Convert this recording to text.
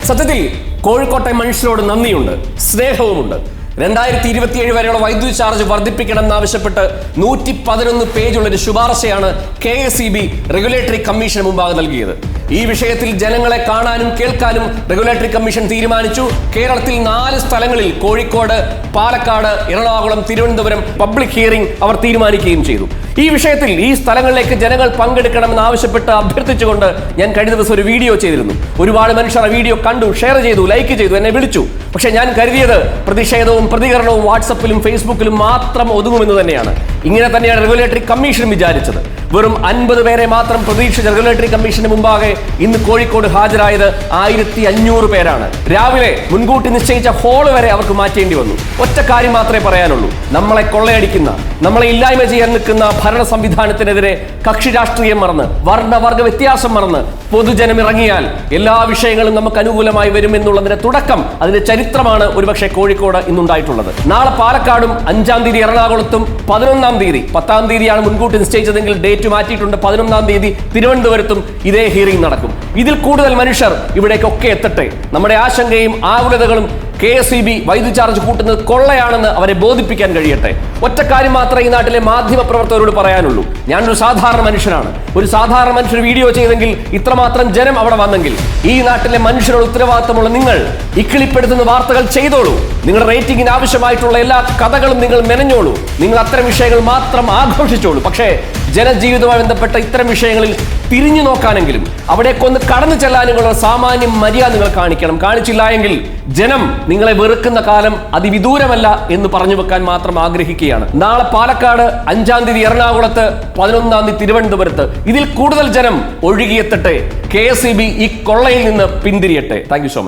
സത്യത്തിൽ കോഴിക്കോട്ടെ മനുഷ്യരോട് നന്ദിയുണ്ട്, സ്നേഹവുമുണ്ട്. 2027 വരെയുള്ള വൈദ്യുതി ചാർജ് വർദ്ധിപ്പിക്കണമെന്നാവശ്യപ്പെട്ട് 111 പേജുള്ള ഒരു ശുപാർശയാണ് KSEB റെഗുലേറ്ററി കമ്മീഷന് മുമ്പാകെ നൽകിയത്. ഈ വിഷയത്തിൽ ജനങ്ങളെ കാണാനും കേൾക്കാനും റെഗുലേറ്ററി കമ്മീഷൻ തീരുമാനിച്ചു. കേരളത്തിൽ 4 സ്ഥലങ്ങളിൽ കോഴിക്കോട്, പാലക്കാട്, എറണാകുളം, തിരുവനന്തപുരം പബ്ലിക് ഹിയറിംഗ് അവർ തീരുമാനിക്കുകയും ചെയ്തു. ഈ വിഷയത്തിൽ ഈ സ്ഥലങ്ങളിലേക്ക് ജനങ്ങൾ പങ്കെടുക്കണമെന്ന് ആവശ്യപ്പെട്ട് അഭ്യർത്ഥിച്ചുകൊണ്ട് ഞാൻ കഴിഞ്ഞ ദിവസം ഒരു വീഡിയോ ചെയ്തിരുന്നു. ഒരുപാട് മനുഷ്യർ ആ വീഡിയോ കണ്ടു, ഷെയർ ചെയ്തു, ലൈക്ക് ചെയ്തു, എന്നെ വിളിച്ചു. പക്ഷെ ഞാൻ കരുതിയത് പ്രതിഷേധവും പ്രതികരണവും വാട്സപ്പിലും ഫേസ്ബുക്കിലും മാത്രം ഒതുങ്ങുമെന്ന് തന്നെയാണ്. ഇങ്ങനെ തന്നെയാണ് റെഗുലേറ്ററി കമ്മീഷൻ വിചാരിച്ചത്. വെറും 50 പേരെ മാത്രം പ്രതീക്ഷിച്ച റെഗുലേറ്ററി കമ്മീഷന് മുമ്പാകെ ഇന്ന് കോഴിക്കോട് ഹാജരായത് 1500 പേരാണ്. രാവിലെ മുൻകൂട്ടി നിശ്ചയിച്ച ഹോള് വരെ അവർക്ക് മാറ്റേണ്ടി വന്നു. ഒറ്റ കാര്യം മാത്രമേ പറയാനുള്ളൂ: നമ്മളെ കൊള്ളയടിക്കുന്ന, നമ്മളെ ഇല്ലായ്മ ചെയ്യാൻ നിൽക്കുന്ന ഭരണ സംവിധാനത്തിനെതിരെ കക്ഷി രാഷ്ട്രീയം മറന്ന്, വർഗ വ്യത്യാസം മറന്ന് പൊതുജനം ഇറങ്ങിയാൽ എല്ലാ വിഷയങ്ങളും നമുക്ക് അനുകൂലമായി വരുമെന്നുള്ളതിന്റെ തുടക്കം, അതിന്റെ ചരിത്രമാണ് ഒരുപക്ഷെ കോഴിക്കോട് ഇന്നുണ്ടായിട്ടുള്ളത്. നാളെ പാലക്കാടും 5-ാം തീയതി എറണാകുളത്തും 11-ാം തീയതി 10-ാം തീയതിയാണ് മുൻകൂട്ടി നിശ്ചയിച്ചതെങ്കിൽ ഡേറ്റ് മാറ്റിയിട്ടുണ്ട്. 11-ാം തീയതി തിരുവനന്തപുരത്തും ഇതേ ഹിയറിംഗ് നടക്കും. ഇതിൽ കൂടുതൽ മനുഷ്യർ ഇവിടേക്കൊക്കെ എത്തട്ടെ. നമ്മുടെ ആശങ്കയും ആകുലതകളും KSEB വൈദ്യുതി ചാർജ് കൂട്ടുന്നത് കൊള്ളയാണെന്ന് അവരെ ബോധിപ്പിക്കാൻ കഴിയട്ടെ. ഒറ്റ കാര്യം മാത്രമേ ഈ നാട്ടിലെ മാധ്യമ പ്രവർത്തകരോട് പറയാനുള്ളൂ: ഞാനൊരു സാധാരണ മനുഷ്യനാണ്. ഒരു സാധാരണ മനുഷ്യർ വീഡിയോ ചെയ്തെങ്കിൽ ഇത്രമാത്രം ജനം അവിടെ വന്നെങ്കിൽ ഈ നാട്ടിലെ മനുഷ്യരോട് ഉത്തരവാദിത്തമുള്ള നിങ്ങൾ ഇക്കിളിപ്പെടുത്തുന്ന വാർത്തകൾ ചെയ്തോളൂ. നിങ്ങളുടെ റേറ്റിംഗിന് ആവശ്യമായിട്ടുള്ള എല്ലാ കഥകളും നിങ്ങൾ മെനഞ്ഞോളൂ. നിങ്ങൾ അത്തരം വിഷയങ്ങൾ മാത്രം ആഘോഷിച്ചോളൂ. പക്ഷേ ജനജീവിതവുമായി ബന്ധപ്പെട്ട ഇത്തരം വിഷയങ്ങളിൽ തിരിഞ്ഞു നോക്കാനെങ്കിലും അവിടേക്കൊന്ന് കടന്നു ചെല്ലാനുള്ള സാമാന്യം മര്യാദ നിങ്ങൾ കാണിക്കണം. കാണിച്ചില്ല എങ്കിൽ ജനം നിങ്ങളെ വെറുക്കുന്ന കാലം അതിവിദൂരമല്ല എന്ന് പറഞ്ഞു വെക്കാൻ മാത്രം ആഗ്രഹിക്കുകയാണ്. നാളെ പാലക്കാട്, 5-ാം തീയതി എറണാകുളത്ത്, 11-ാം തീയതി തിരുവനന്തപുരത്ത് ഇതിൽ കൂടുതൽ ജനം ഒഴുകിയെത്തട്ടെ. KSEB ഈ കൊള്ളയിൽ നിന്ന് പിന്തിരിയട്ടെ. Thank you so much.